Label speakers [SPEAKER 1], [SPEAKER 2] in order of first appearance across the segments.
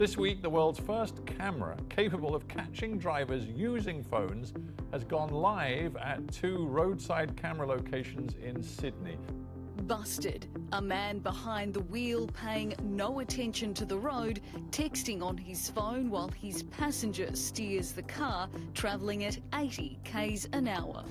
[SPEAKER 1] This week, the world's first camera capable of catching drivers using phones has gone live at 2 roadside camera locations in Sydney.
[SPEAKER 2] Busted. A man behind the wheel paying no attention to the road, texting on his phone while his passenger steers the car, travelling at 80 k's an hour.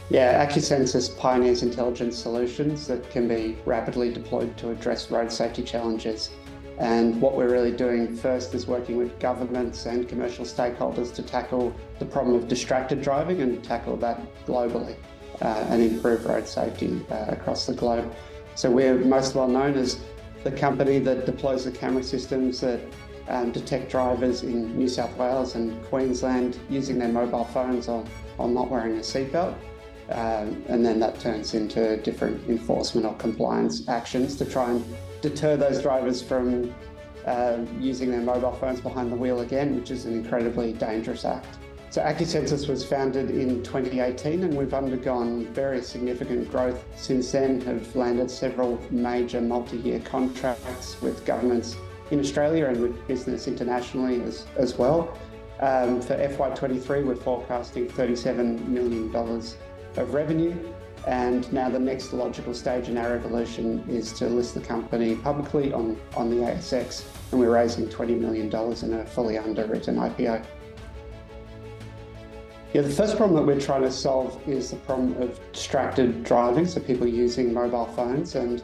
[SPEAKER 3] Yeah, Acusensus pioneers intelligence solutions that can be rapidly deployed to address road safety challenges. And what we're really doing first is working with governments and commercial stakeholders to tackle the problem of distracted driving and tackle that globally and improve road safety across the globe. So we're most well known as the company that deploys the camera systems that detect drivers in New South Wales and Queensland using their mobile phones or not wearing a seatbelt. And then that turns into different enforcement or compliance actions to try and deter those drivers from using their mobile phones behind the wheel again, which is an incredibly dangerous act. So Acusensus was founded in 2018 and we've undergone very significant growth since then, have landed several major multi-year contracts with governments in Australia and with business internationally as well. For FY23, we're forecasting $37 million of revenue, and now the next logical stage in our evolution is to list the company publicly on the ASX, and we're raising $20 million in a fully underwritten IPO. Yeah, the first problem that we're trying to solve is the problem of distracted driving, so people using mobile phones, and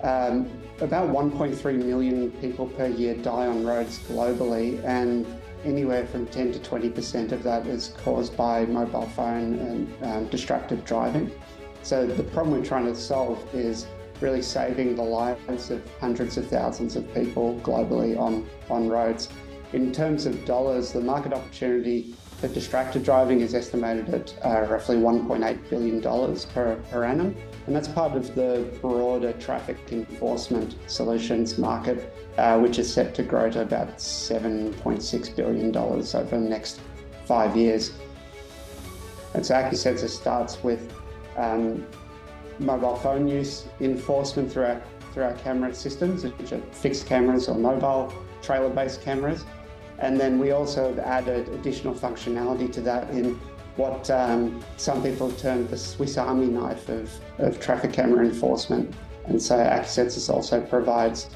[SPEAKER 3] about 1.3 million people per year die on roads globally, and anywhere from 10 to 20% of that is caused by mobile phone and distracted driving. So the problem we're trying to solve is really saving the lives of hundreds of thousands of people globally on roads. In terms of dollars, the market opportunity for distracted driving is estimated at roughly $1.8 billion per annum. And that's part of the broader traffic enforcement solutions market, which is set to grow to about $7.6 billion over the next 5 years. And so Acusensus starts with mobile phone use enforcement through our camera systems, which are fixed cameras or mobile trailer-based cameras. And then we also have added additional functionality to that in what some people term the Swiss Army knife of traffic camera enforcement. And so Acusensus also provides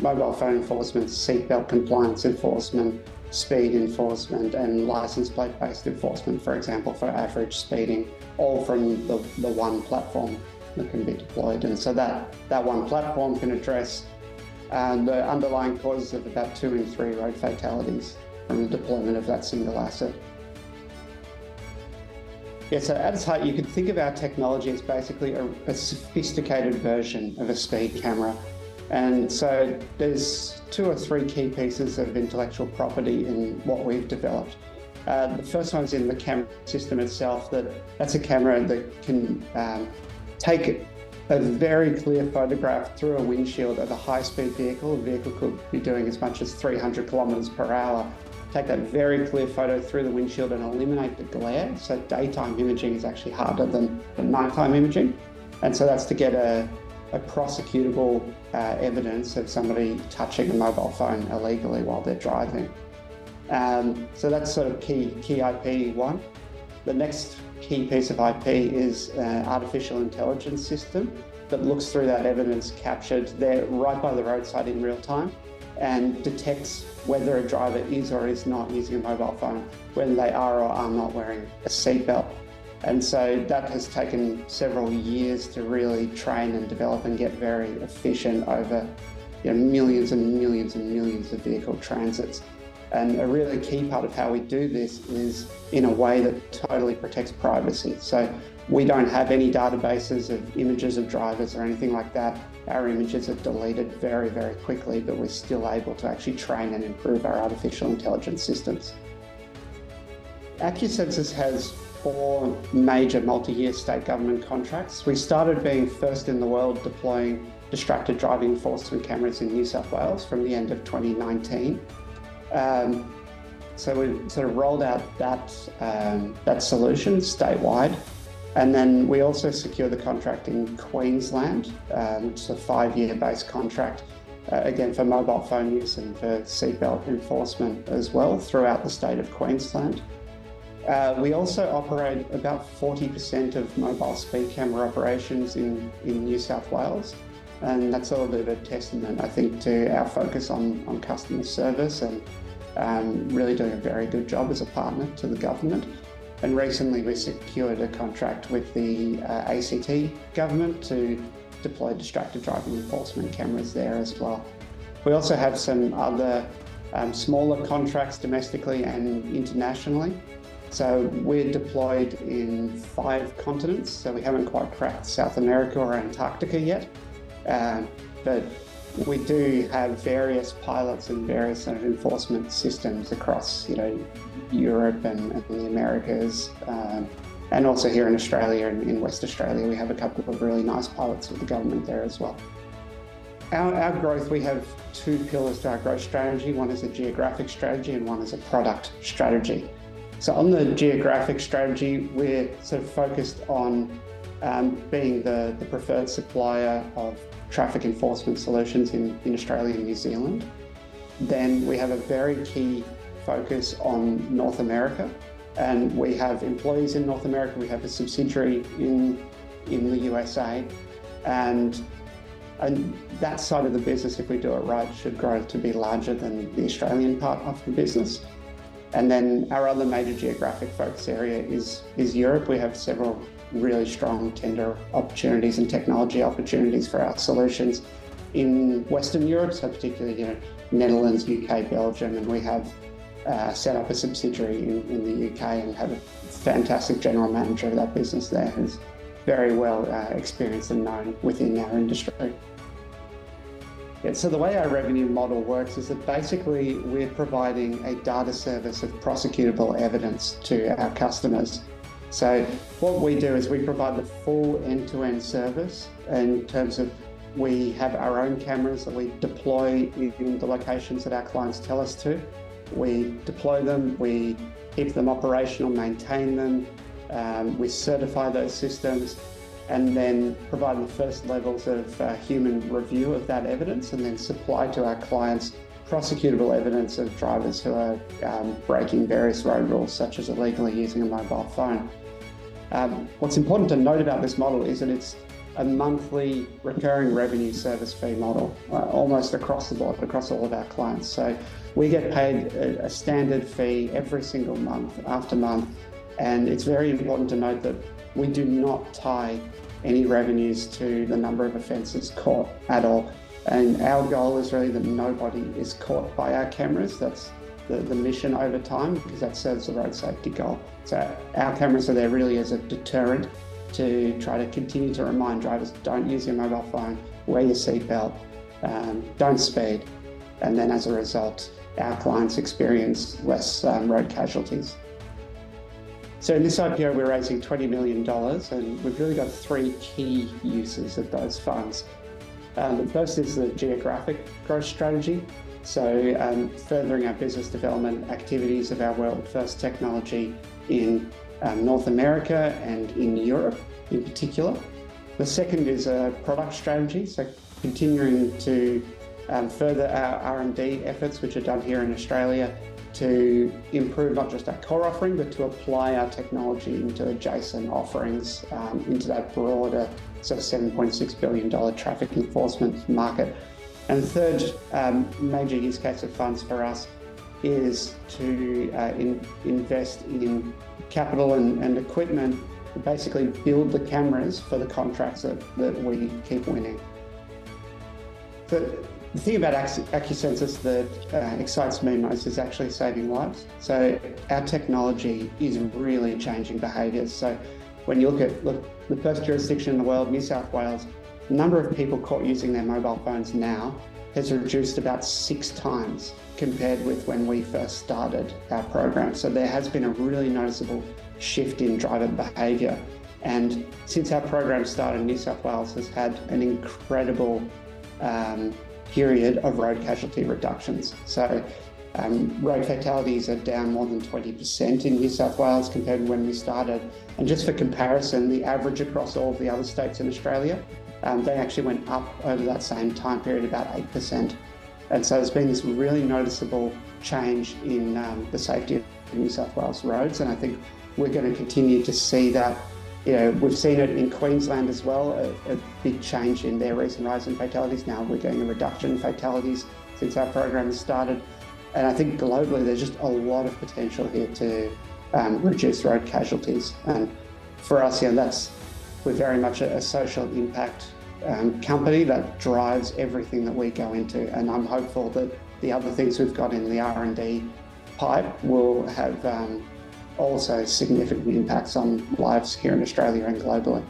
[SPEAKER 3] mobile phone enforcement, seatbelt compliance enforcement, speed enforcement, and license plate-based enforcement, for example, for average speeding, all from the one platform that can be deployed. And so that one platform can address the underlying causes of about 2 in 3 road fatalities from the deployment of that single asset. Yeah, so at its heart, you could think of our technology as basically a sophisticated version of a speed camera. And so there's 2 or 3 key pieces of intellectual property in what we've developed. The first one's in the camera system itself. That's a camera that can take a very clear photograph through a windshield of a high-speed vehicle. The vehicle could be doing as much as 300 kilometers per hour. Take that very clear photo through the windshield and eliminate the glare. So daytime imaging is actually harder than nighttime imaging. And so that's to get a prosecutable evidence of somebody touching a mobile phone illegally while they're driving. So that's sort of key IP one. The next key piece of IP is an artificial intelligence system that looks through that evidence captured there right by the roadside in real time and detects whether a driver is or is not using a mobile phone, whether they are or are not wearing a seatbelt. And so that has taken several years to really train and develop and get very efficient over millions and millions and millions of vehicle transits. And a really key part of how we do this is in a way that totally protects privacy. So we don't have any databases of images of drivers or anything like that. Our images are deleted very, very quickly, but we're still able to actually train and improve our artificial intelligence systems. Acusensus has 4 major multi-year state government contracts. We started being first in the world deploying distracted driving enforcement cameras in New South Wales from the end of 2019. So we sort of rolled out that solution statewide. And then we also secured the contract in Queensland, which is a 5-year base contract, again for mobile phone use and for seatbelt enforcement as well throughout the state of Queensland. We also operate about 40% of mobile speed camera operations in New South Wales. And that's a little bit of a testament, I think, to our focus on customer service and really doing a very good job as a partner to the government. And recently we secured a contract with the ACT government to deploy distracted driving enforcement cameras there as well. We also have some other smaller contracts domestically and internationally. So we're deployed in 5 continents, so we haven't quite cracked South America or Antarctica yet. But we do have various pilots and various enforcement systems across, Europe and the Americas, and also here in Australia and in West Australia, we have a couple of really nice pilots with the government there as well. Our growth, we have 2 pillars to our growth strategy. One is a geographic strategy and one is a product strategy. So on the geographic strategy, we're sort of focused on being the preferred supplier of traffic enforcement solutions in Australia and New Zealand. Then we have a very key focus on North America, and we have employees in North America. We have a subsidiary in the USA, and that side of the business, if we do it right, should grow to be larger than the Australian part of the business. And then our other major geographic focus area is Europe. We have several really strong tender opportunities and technology opportunities for our solutions in Western Europe, so particularly Netherlands, UK, Belgium, and we have set up a subsidiary in the UK and have a fantastic general manager of that business there who's very well experienced and known within our industry. Yeah, so the way our revenue model works is that basically we're providing a data service of prosecutable evidence to our customers. So what we do is we provide the full end-to-end service in terms of we have our own cameras that we deploy in the locations that our clients tell us to. We deploy them, we keep them operational, maintain them, we certify those systems, and then provide the first levels of human review of that evidence, and then supply to our clients prosecutable evidence of drivers who are breaking various road rules, such as illegally using a mobile phone. What's important to note about this model is that it's a monthly recurring revenue service fee model, almost across the board, across all of our clients. So we get paid a standard fee every single month after month. And it's very important to note that we do not tie any revenues to the number of offences caught at all. And our goal is really that nobody is caught by our cameras. That's the mission over time, because that serves the road safety goal. So our cameras are there really as a deterrent to try to continue to remind drivers, don't use your mobile phone, wear your seatbelt, don't speed. And then as a result, our clients experience less road casualties. So in this IPO, we're raising $20 million, and we've really got 3 key uses of those funds. The first is the geographic growth strategy. So furthering our business development activities of our world-first technology in North America and in Europe in particular. The second is a product strategy, so continuing to further our R&D efforts, which are done here in Australia, to improve not just our core offering, but to apply our technology into adjacent offerings, into that broader sort of $7.6 billion traffic enforcement market. And the third major use case of funds for us is to invest in capital and equipment to basically build the cameras for the contracts that we keep winning. The thing about Acusensus that excites me most is actually saving lives. So our technology is really changing behaviours. So when you look at the first jurisdiction in the world, New South Wales, the number of people caught using their mobile phones now has reduced about 6 times compared with when we first started our program. So there has been a really noticeable shift in driver behaviour. And since our program started, New South Wales has had an incredible period of road casualty reductions. So Road fatalities are down more than 20% in New South Wales compared to when we started. And just for comparison, the average across all of the other states in Australia, they actually went up over that same time period, about 8%. And so there's been this really noticeable change in the safety of New South Wales roads. And I think we're going to continue to see that. We've seen it in Queensland as well, a big change in their recent rise in fatalities. Now we're getting a reduction in fatalities since our program has started. And I think globally, there's just a lot of potential here to reduce road casualties. And for us, we're very much a social impact company that drives everything that we go into. And I'm hopeful that the other things we've got in the R&D pipe will have also significant impacts on lives here in Australia and globally.